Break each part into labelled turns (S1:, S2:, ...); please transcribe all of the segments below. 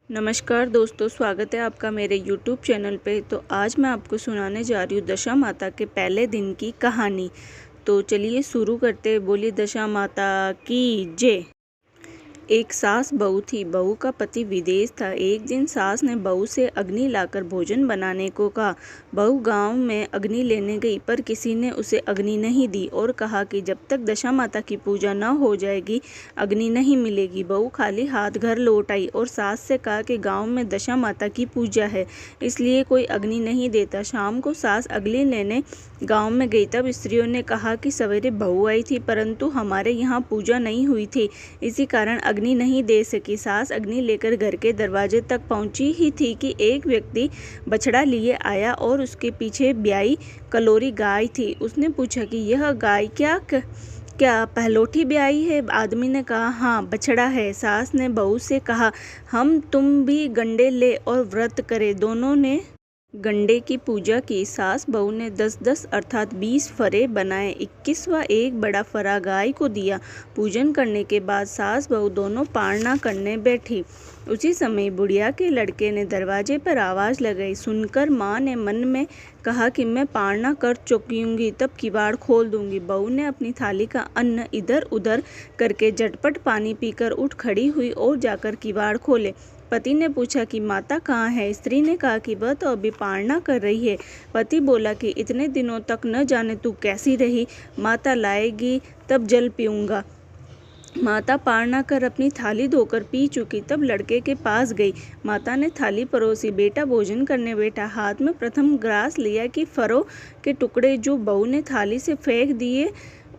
S1: नमस्कार दोस्तों, स्वागत है आपका मेरे YouTube चैनल पे। तो आज मैं आपको सुनाने जा रही हूँ दशा माता के पहले दिन की कहानी। तो चलिए शुरू करते हैं। बोली दशा माता की जय। एक सास बहू थी। बहू का पति विदेश था। एक दिन सास ने बहू से अग्नि लाकर भोजन बनाने को कहा। बहू गांव में अग्नि लेने गई, पर किसी ने उसे अग्नि नहीं दी और कहा कि जब तक दशा माता की पूजा न हो जाएगी अग्नि नहीं मिलेगी। बहू खाली हाथ घर लौट आई और सास से कहा कि गांव में दशा माता की पूजा है, इसलिए कोई अग्नि नहीं देता। शाम को सास अग्नि लेने गांव में गई। तब स्त्रियों ने कहा कि सवेरे बहू आई थी, परंतु हमारे यहाँ पूजा नहीं हुई थी, इसी कारण अग्नि नहीं दे सकी। सास अग्नि लेकर घर के दरवाजे तक पहुंची ही थी कि एक व्यक्ति बछड़ा लिए आया और उसके पीछे ब्याई कलोरी गाय थी। उसने पूछा कि यह गाय क्या पहलोठी ब्याई है? आदमी ने कहा हाँ, बछड़ा है। सास ने बहू से कहा हम तुम भी गंडे ले और व्रत करे। दोनों ने गंडे की पूजा की। सास बहू ने 10-10 अर्थात 20 फरे बनाए। 21वां एक बड़ा फरा गाय को दिया। पूजन करने के बाद सास बहू दोनों पारना करने बैठी। उसी समय बुढ़िया के लड़के ने दरवाजे पर आवाज़ लगाई। सुनकर माँ ने मन में कहा कि मैं पारना कर चुकूंगी, तब किवाड़ खोल दूंगी। बहू ने अपनी थाली का अन्न इधर उधर करके झटपट पानी पीकर उठ खड़ी हुई और जाकर किवाड़ खोले। पति ने पूछा कि माता कहाँ है? स्त्री ने कहा कि वह तो अभी पारना कर रही है। पति बोला कि इतने दिनों तक न जाने तू कैसी रही, माता लाएगी तब जल पीऊँगा। माता पारना कर अपनी थाली धोकर पी चुकी, तब लड़के के पास गई। माता ने थाली परोसी। बेटा भोजन करने बैठा। हाथ में प्रथम ग्रास लिया कि फरों के टुकड़े जो बहू ने थाली से फेंक दिए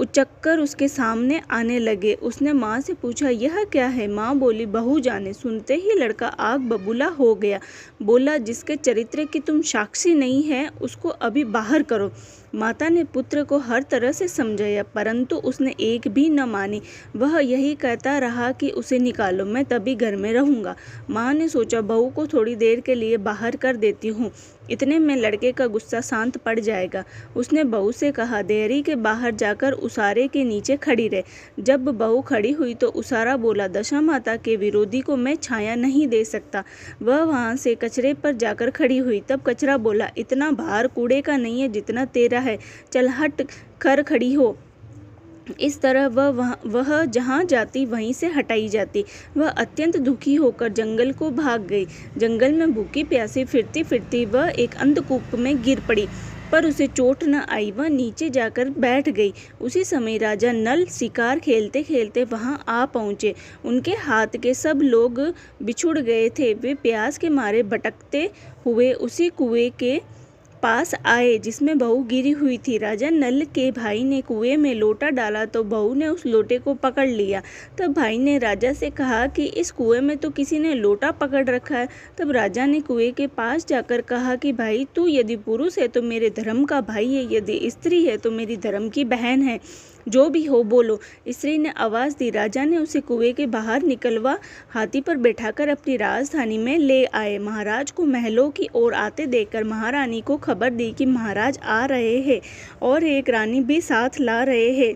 S1: उचक्कर उसके सामने आने लगे। उसने माँ से पूछा यह क्या है? माँ बोली बहू जाने। सुनते ही लड़का आग बबूला हो गया। बोला जिसके चरित्र की तुम साक्षी नहीं है उसको अभी बाहर करो। माता ने पुत्र को हर तरह से समझाया, परंतु उसने एक भी न मानी। वह यही कहता रहा कि उसे निकालो, मैं तभी घर में रहूँगा। माँ ने सोचा बहू को थोड़ी देर के लिए बाहर कर देती हूँ, इतने में लड़के का गुस्सा शांत पड़ जाएगा। उसने बहू से कहा देहरी के बाहर जाकर उसारे के नीचे खड़ी रहे। जब बहू खड़ी हुई तो उसारा बोला दशा माता के विरोधी को मैं छाया नहीं दे सकता। वह वहाँ से कचरे पर जाकर खड़ी हुई। तब कचरा बोला इतना भार कूड़े का नहीं है जितना तेरा है, चल हट कर खड़ी हो। इस तरह वह जहाँ जाती वहीं से हटाई जाती। वह अत्यंत दुखी होकर जंगल को भाग गई। जंगल में भूखी प्यासी फिरती फिरती वह एक अंधकूप में गिर पड़ी, पर उसे चोट न आई। वह नीचे जाकर बैठ गई। उसी समय राजा नल शिकार खेलते खेलते वहां आ पहुंचे। उनके हाथ के सब लोग बिछुड़ गए थे। वे प्यास के मारे भटकते हुए उसी कुएं के पास आए जिसमें बहू गिरी हुई थी। राजा नल के भाई ने कुएं में लोटा डाला तो बहू ने उस लोटे को पकड़ लिया। तब भाई ने राजा से कहा कि इस कुएं में तो किसी ने लोटा पकड़ रखा है। तब राजा ने कुएं के पास जाकर कहा कि भाई तू यदि पुरुष है तो मेरे धर्म का भाई है, यदि स्त्री है तो मेरी धर्म की बहन है, जो भी हो बोलो। स्त्री ने आवाज़ दी। राजा ने उसे कुएं के बाहर निकलवा हाथी पर बैठाकर अपनी राजधानी में ले आए। महाराज को महलों की ओर आते देखकर महारानी को खबर दी कि महाराज आ रहे हैं और एक रानी भी साथ ला रहे हैं।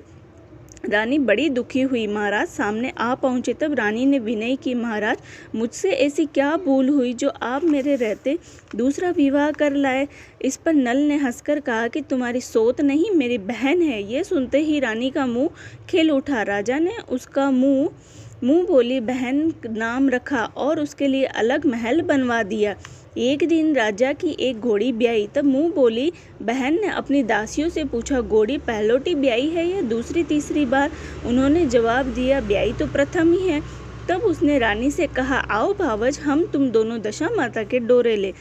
S1: रानी बड़ी दुखी हुई। महाराज सामने आ पहुंचे। तब रानी ने विनय की महाराज मुझसे ऐसी क्या भूल हुई जो आप मेरे रहते दूसरा विवाह कर लाए? इस पर नल ने हंसकर कहा कि तुम्हारी सौत नहीं, मेरी बहन है। ये सुनते ही रानी का मुंह खिल उठा। राजा ने उसका मुंह बोली बहन नाम रखा और उसके लिए अलग महल बनवा दिया। एक दिन राजा की एक घोड़ी ब्याई। तब मुंह बोली बहन ने अपनी दासियों से पूछा घोड़ी पहलोटी ब्याई है या दूसरी तीसरी बार? उन्होंने जवाब दिया ब्याई तो प्रथम ही है। तब उसने रानी से कहा आओ भावज, हम तुम दोनों दशा माता के डोरे ले।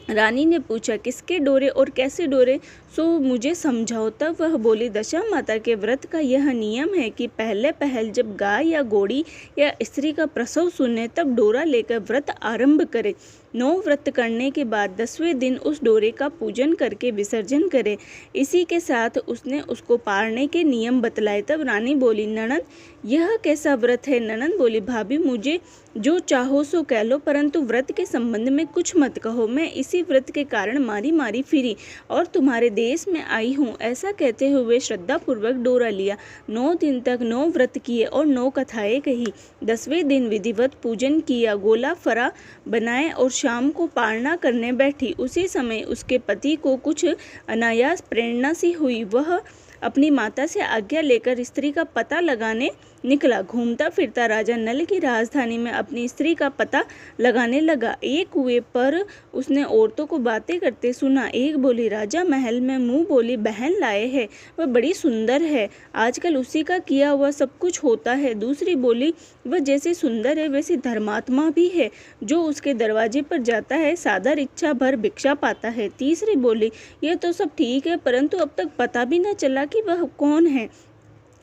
S1: रानी ने पूछा किसके डोरे और कैसे डोरे, सो मुझे समझाओ। तब वह बोली दशा माता के व्रत का यह नियम है कि पहल जब गाय या घोड़ी या स्त्री का प्रसव सुने तब डोरा लेकर व्रत आरंभ करे। 9 व्रत करने के बाद 10वें दिन उस डोरे का पूजन करके विसर्जन करे। इसी के साथ उसने उसको पारने के नियम बतलाए। तब रानी बोली ननद यह कैसा व्रत है? ननद बोली भाभी मुझे जो चाहो सो कह लो, परंतु व्रत के संबंध में कुछ मत कहो। मैं इसी व्रत के कारण मारी मारी फिरी और तुम्हारे देश में आई हूँ। ऐसा कहते हुए श्रद्धापूर्वक डोरा लिया। 9 दिन तक 9 व्रत किए और 9 कथाएं कही। 10वें दिन विधिवत पूजन किया, गोला फरा बनाए और शाम को पारणा करने बैठी। उसी समय उसके पति को कुछ अनायास प्रेरणा सी हुई। वह अपनी माता से आज्ञा लेकर स्त्री का पता लगाने निकला। घूमता फिरता राजा नल की राजधानी में अपनी स्त्री का पता लगाने लगा। एक कुएं पर उसने औरतों को बातें करते सुना। एक बोली, राजा महल में मुंह बोली बहन लाए है, वह बड़ी सुंदर है, आजकल उसी का किया हुआ सब कुछ होता है। दूसरी बोली, वह जैसी सुंदर है वैसी धर्मात्मा भी है, जो उसके दरवाजे पर जाता है सादर इच्छा भर भिक्षा पाता है। तीसरी बोली, यह तो सब ठीक है, परंतु अब तक पता भी न चला कि वह कौन है।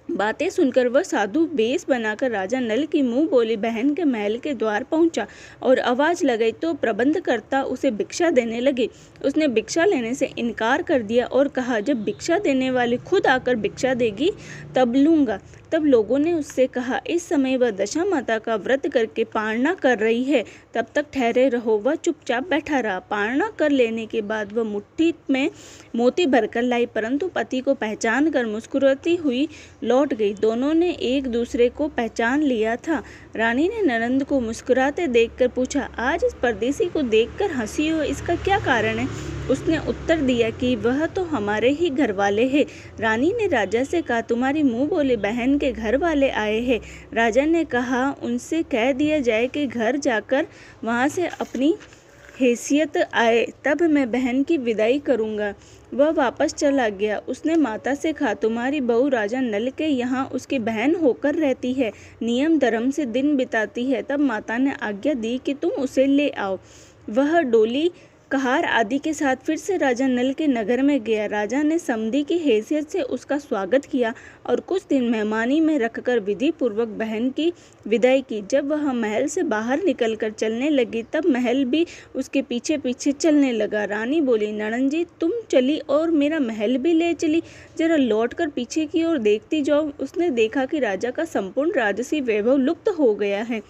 S1: बातें सुनकर वह साधु वेश बनाकर राजा नल की मुंह बोली बहन के महल के द्वार पहुंचा और आवाज लगाई तो प्रबंधकर्ता उसे भिक्षा देने लगे। उसने भिक्षा लेने से इनकार कर दिया और कहा, जब भिक्षा देने वाली खुद आकर भिक्षा देगी तब लूंगा। तब लोगों ने उससे कहा, इस समय वह दशा माता का व्रत करके पारणा कर रही है, तब तक ठहरे रहो। वह चुपचाप बैठा रहा। पारणा कर लेने के बाद वह मुट्ठी में मोती भरकर लाई, परंतु पति को पहचान कर मुस्कुराती हुई लौट गई। दोनों ने एक दूसरे को पहचान लिया था। रानी ने ननंद को मुस्कुराते देखकर पूछा, आज इस परदेसी को देखकर हंसी हो, इसका क्या कारण है? उसने उत्तर दिया कि वह तो हमारे ही घर वाले हैं। रानी ने राजा से कहा, तुम्हारी मुंह बोली बहन के घर वाले आए हैं। राजा ने कहा, उनसे कह दिया जाए कि घर जाकर वहां से अपनी हैसियत आए, तब मैं बहन की विदाई करूंगा। वह वापस चला गया। उसने माता से कहा, तुम्हारी बहू राजा नल के यहाँ उसकी बहन होकर रहती है, नियम धर्म से दिन बिताती है। तब माता ने आज्ञा दी कि तुम उसे ले आओ। वह डोली कहार आदि के साथ फिर से राजा नल के नगर में गया। राजा ने समधी की हैसियत से उसका स्वागत किया और कुछ दिन मेहमानी में रखकर विधि पूर्वक बहन की विदाई की। जब वह महल से बाहर निकलकर चलने लगी तब महल भी उसके पीछे पीछे चलने लगा। रानी बोली, ननंद जी तुम चली और मेरा महल भी ले चली, जरा लौटकर पीछे की ओर देखती जाओ। उसने देखा कि राजा का संपूर्ण राजसी वैभव लुप्त हो गया है।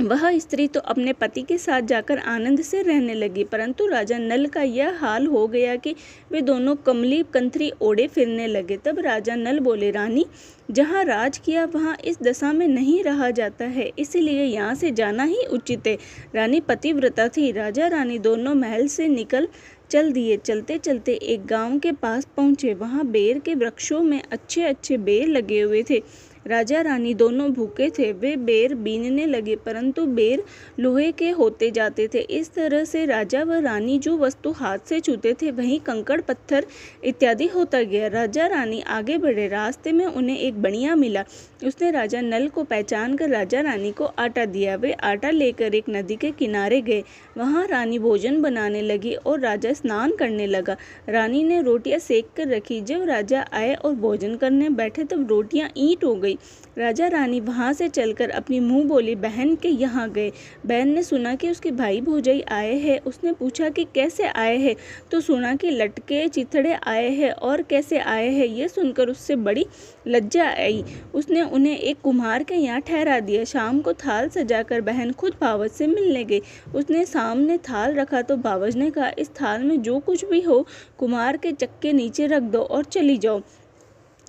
S1: वह स्त्री तो अपने पति के साथ जाकर आनंद से रहने लगी, परंतु राजा नल का यह हाल हो गया कि वे दोनों कमली कंथरी ओढ़े फिरने लगे। तब राजा नल बोले, रानी, जहाँ राज किया वहाँ इस दशा में नहीं रहा जाता है, इसलिए यहाँ से जाना ही उचित है। रानी पतिव्रता थी। राजा रानी दोनों महल से निकल चल दिए। चलते चलते एक गांव के पास पहुँचे। वहाँ बेर के वृक्षों में अच्छे अच्छे बेर लगे हुए थे। राजा रानी दोनों भूखे थे। वे बेर बीनने लगे, परंतु बेर लोहे के होते जाते थे। इस तरह से राजा व रानी जो वस्तु हाथ से छूते थे वहीं कंकड़ पत्थर इत्यादि होता गया। राजा रानी आगे बढ़े। रास्ते में उन्हें एक बनिया मिला। उसने राजा नल को पहचान कर राजा रानी को आटा दिया। वे आटा लेकर एक नदी के किनारे गए। वहाँ रानी भोजन बनाने लगी और राजा स्नान करने लगा। रानी ने रोटियां सेक कर रखी। जब राजा आए और भोजन करने बैठे तब रोटियां ईंट हो गई। राजा रानी वहां से चलकर अपनी मुंह बोली बहन के यहाँ गए। बहन ने सुना कि उसके भाई भौजाई आए हैं। उसने पूछा कि कैसे आए हैं, तो सुना कि लटके चिथड़े आए हैं और कैसे आए हैं। यह सुनकर उससे बड़ी लज्जा आई। उसने उन्हें एक कुम्हार के यहाँ ठहरा दिया। शाम को थाल सजाकर बहन खुद भावज से मिलने गई। उसने सामने थाल रखा तो भावज ने कहा, इस थाल में जो कुछ भी हो कुम्हार के चक्के नीचे रख दो और चली जाओ।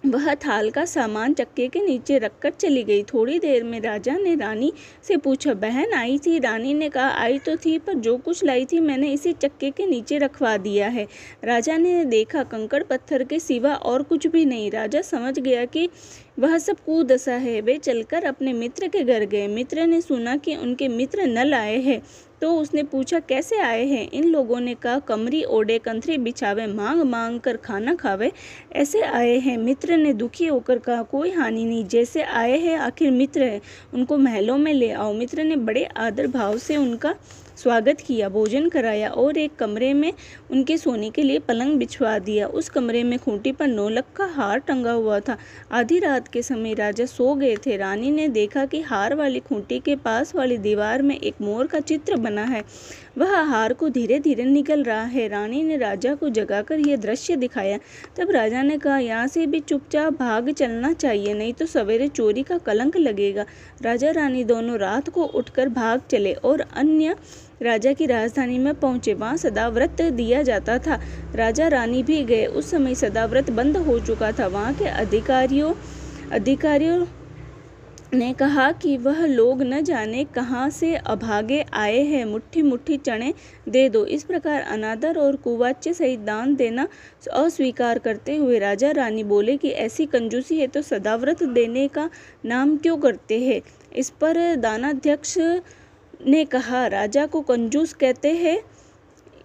S1: वह थाल का सामान चक्के के नीचे रखकर चली गई। थोड़ी देर में राजा ने रानी से पूछा, बहन आई थी? रानी ने कहा, आई तो थी, पर जो कुछ लाई थी मैंने इसी चक्के के नीचे रखवा दिया है। राजा ने देखा कंकड़ पत्थर के सिवा और कुछ भी नहीं। राजा समझ गया कि वह सब कुदशा है। वे चलकर अपने मित्र के घर गए। मित्र ने सुना कि उनके मित्र नल आए हैं, तो उसने पूछा, कैसे आए हैं? इन लोगों ने कहा, कमरी ओढ़े कंथरी बिछावे मांग मांग कर खाना खावे ऐसे आए हैं। मित्र ने दुखी होकर कहा, कोई हानि नहीं, जैसे आए हैं आखिर मित्र है, उनको महलों में ले आओ। मित्र ने बड़े आदर भाव से उनका स्वागत किया, भोजन कराया और एक कमरे में उनके सोने के लिए पलंग बिछवा दिया। उस कमरे में खूंटी पर नौलख का हार टंगा हुआ था। आधी रात के समय राजा सो गए थे। रानी ने देखा कि हार वाली खूंटी के पास वाली दीवार में एक मोर का चित्र बना है। वह आहार को धीरे धीरे निगल रहा है। रानी ने राजा को जगाकर यह दृश्य दिखाया। तब राजा ने कहा, यहाँ से भी चुपचाप भाग चलना चाहिए, नहीं तो सवेरे चोरी का कलंक लगेगा। राजा रानी दोनों रात को उठकर भाग चले और अन्य राजा की राजधानी में पहुंचे। वहां सदाव्रत दिया जाता था। राजा रानी भी गए। उस समय सदाव्रत बंद हो चुका था। वहां के अधिकारियों ने कहा कि वह लोग न जाने कहाँ से अभागे आए हैं, मुट्ठी मुट्ठी चने दे दो। इस प्रकार अनादर और कुवाच्य सहित दान देना अस्वीकार करते हुए राजा रानी बोले कि ऐसी कंजूसी है तो सदाव्रत देने का नाम क्यों करते हैं। इस पर दानाध्यक्ष ने कहा, राजा को कंजूस कहते हैं,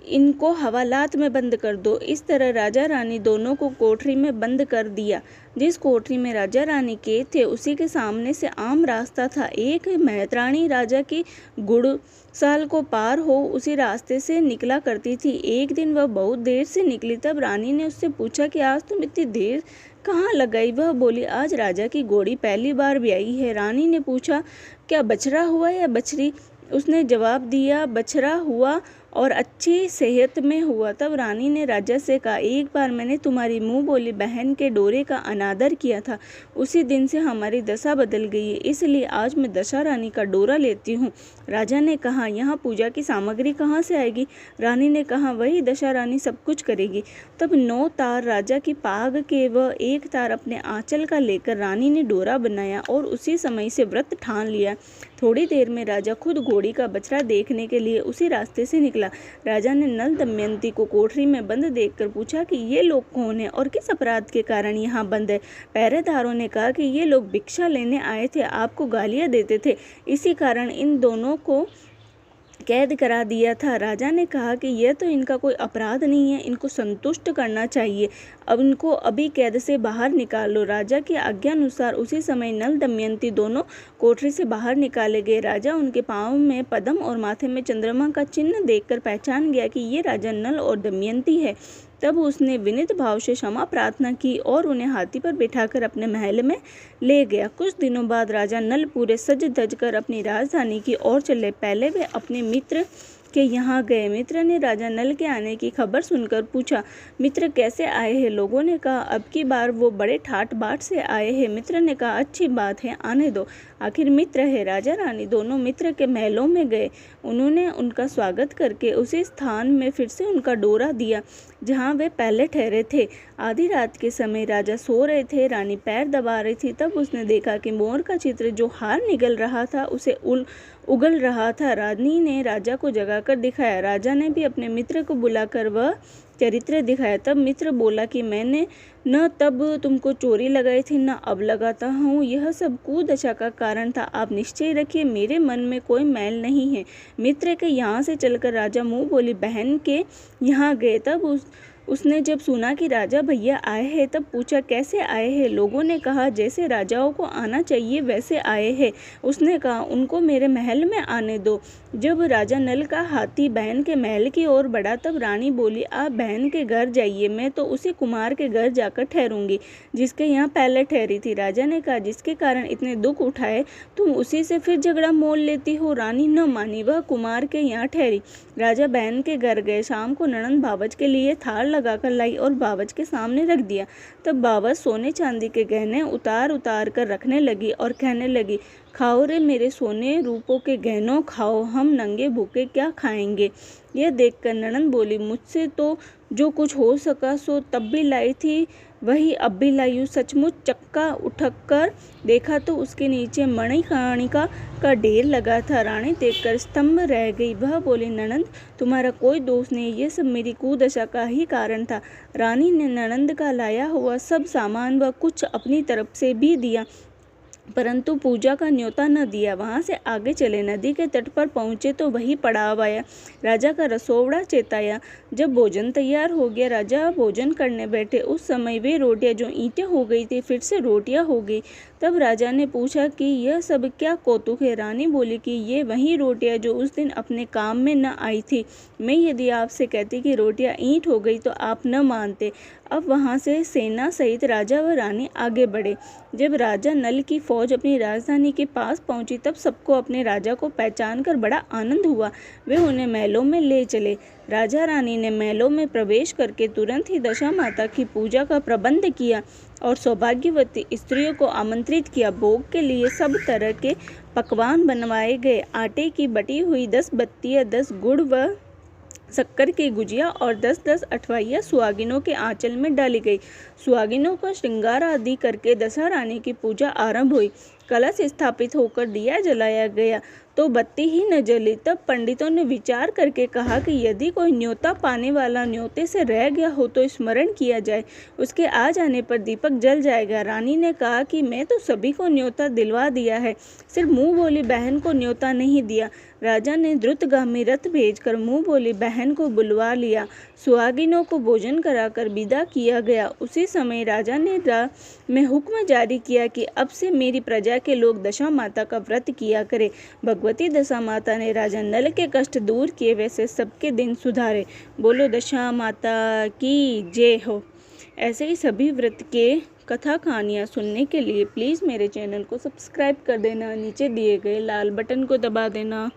S1: इनको हवालात में बंद कर दो। इस तरह राजा रानी दोनों को कोठरी में बंद कर दिया। जिस कोठरी में राजा रानी कैद थे उसी के सामने से आम रास्ता था। एक मेहतरानी राजा की गुड़साल को पार हो उसी रास्ते से निकला करती थी। एक दिन वह बहुत देर से निकली। तब रानी ने उससे पूछा कि आज तुम इतनी देर कहाँ लगाई। वह बोली, आज राजा की घोड़ी पहली बार ब्याई है। रानी ने पूछा, क्या बछड़ा हुआ या बछड़ी? उसने जवाब दिया, बछड़ा हुआ और अच्छी सेहत में हुआ। तब रानी ने राजा से कहा, एक बार मैंने तुम्हारी मुंह बोली बहन के डोरे का अनादर किया था। उसी दिन से हमारी दशा बदल गई है, इसलिए आज मैं दशा रानी का डोरा लेती हूँ। राजा ने कहा, यहाँ पूजा की सामग्री कहाँ से आएगी? रानी ने कहा, वही दशा रानी सब कुछ करेगी। तब 9 तार राजा की पाग के व 1 तार अपने आंचल का लेकर रानी ने डोरा बनाया और उसी समय से व्रत ठान लिया। थोड़ी देर में राजा खुद घोड़ी का बछड़ा देखने के लिए उसी रास्ते से निकला। राजा ने नल दमयंती को कोठरी में बंद देखकर पूछा कि ये लोग कौन हैं और किस अपराध के कारण यहाँ बंद है। पहरेदारों ने कहा कि ये लोग भिक्षा लेने आए थे, आपको गालियाँ देते थे, इसी कारण इन दोनों को कैद करा दिया था। राजा ने कहा कि यह तो इनका कोई अपराध नहीं है, इनको संतुष्ट करना चाहिए। अब इनको अभी कैद से बाहर निकाल लो। राजा की आज्ञा अनुसार उसी समय नल दमयंती दोनों कोठरी से बाहर निकाले गए। राजा उनके पाँव में पद्म और माथे में चंद्रमा का चिन्ह देखकर पहचान गया कि ये राजा नल और दमयंती है। तब उसने विनीत भाव से क्षमा प्रार्थना की और उन्हें हाथी पर बिठाकर अपने महल में ले गया। कुछ दिनों बाद राजा नल पूरे सज धज कर अपनी राजधानी की ओर चले। पहले वे अपने मित्र के यहाँ गए। मित्र ने राजा नल के आने की खबर सुनकर पूछा, मित्र कैसे आए हैं? लोगों ने कहा, अब की बार वो बड़े ठाट बाट से आए हैं। मित्र ने कहा, अच्छी बात है, आने दो, आखिर मित्र है। राजा रानी दोनों मित्र के महलों में गए। उन्होंने उनका स्वागत करके उसी स्थान में फिर से उनका डोरा दिया जहाँ वे पहले ठहरे थे। आधी रात के समय राजा सो रहे थे, रानी पैर दबा रही थी। तब उसने देखा कि मोर का चित्र जो हार निगल रहा था उसे उगल रहा था। रानी ने राजा को जगाकर दिखाया। राजा ने भी अपने मित्र को बुलाकर वह चरित्र दिखाया। तब मित्र बोला कि मैंने न तब तुमको चोरी लगाई थी, न अब लगाता हूँ। यह सब कुदशा का कारण था। आप निश्चय रखिए, मेरे मन में कोई मैल नहीं है। मित्र के यहाँ से चलकर राजा मुँह बोली बहन के यहाँ गए। तब उसने जब सुना कि राजा भैया आए हैं तब पूछा, कैसे आए हैं? लोगों ने कहा, जैसे राजाओं को आना चाहिए वैसे आए हैं। उसने कहा, उनको मेरे महल में आने दो। जब राजा नल का हाथी बहन के महल की ओर बढ़ा तब रानी बोली, आप बहन के घर जाइए, मैं तो उसी कुमार के घर जाकर ठहरूंगी जिसके यहाँ पहले ठहरी थी। राजा ने कहा, जिसके कारण इतने दुख उठाए तुम उसी से फिर झगड़ा मोल लेती हो। रानी न मानी, वह कुमार के यहाँ ठहरी। राजा बहन के घर गए। शाम को ननंद बावच के लिए थाल लगाकर लाई और बावच के सामने रख दिया। तब बावच सोने चांदी के गहने उतार उतार कर रखने लगी और कहने लगी, खाओ रे मेरे सोने रूपों के गहनों, खाओ, हम नंगे भूखे क्या खाएंगे। यह देखकर ननंद बोली, मुझसे तो जो कुछ हो सका सो तब भी लाई थी, वही अब भी लाई हूँ। सचमुच चक्का उठक कर देखा तो उसके नीचे मणिकर्णिका का ढेर लगा था। रानी देखकर स्तंभ रह गई। वह बोली, ननंद तुम्हारा कोई दोष नहीं, ये सब मेरी कुदशा का ही कारण था। रानी ने ननंद का लाया हुआ सब सामान व कुछ अपनी तरफ से भी दिया, परंतु पूजा का न्योता न दिया। वहां से आगे चले। नदी के तट पर पहुंचे तो वही पड़ाव आया। राजा का रसोवड़ा चेताया। जब भोजन तैयार हो गया, राजा भोजन करने बैठे। उस समय वे रोटियां जो ईंटें हो गई थी फिर से रोटियां हो गई। तब राजा ने पूछा कि यह सब क्या कौतुक है। रानी बोली कि ये वही रोटियां जो उस दिन अपने काम में न आई थी। मैं यदि आपसे कहती कि रोटियां ईंट हो गई तो आप न मानते। अब वहां से सेना सहित राजा व रानी आगे बढ़े। जब राजा नल की फौज अपनी राजधानी के पास पहुंची तब सबको अपने राजा को पहचान कर बड़ा आनंद हुआ। वे उन्हें महलों में ले चले। राजा रानी ने महलों में प्रवेश करके तुरंत ही दशा माता की पूजा का प्रबंध किया और सौभाग्यवती स्त्रियों को आमंत्रित किया। भोग के लिए सब तरह के पकवान बनवाए गए। आटे की बटी हुई 10 बत्तियां, 10 गुड़ व शक्कर की गुजिया और 10-10 अठवाइयाँ सुहागिनों के आंचल में डाली गई। सुहागिनों का श्रृंगार आदि करके दशा रानी की पूजा आरंभ हुई। कलश स्थापित होकर दिया जलाया गया तो बत्ती ही न जली। तब पंडितों ने विचार करके कहा कि यदि कोई न्योता पाने वाला न्योते से रह गया हो तो स्मरण किया जाए, उसके आ जाने पर दीपक जल जाएगा। रानी ने कहा कि मैं तो सभी को न्योता दिलवा दिया है, सिर्फ मुंह बोली बहन को न्योता नहीं दिया। राजा ने द्रुतगामी रथ भेजकर मुंह बोली बहन को बुलवा लिया। सुहागिनों को भोजन कराकर विदा किया गया। उसी समय राजा ने में हुक्म जारी किया कि अब से मेरी प्रजा के लोग दशा माता का व्रत किया करे। भगवती दशा माता ने राजा नल के कष्ट दूर किए, वैसे सबके दिन सुधारे। बोलो दशा माता की जय हो। ऐसे ही सभी व्रत के कथा कहानियाँ सुनने के लिए प्लीज़ मेरे चैनल को सब्सक्राइब कर देना। नीचे दिए गए लाल बटन को दबा देना।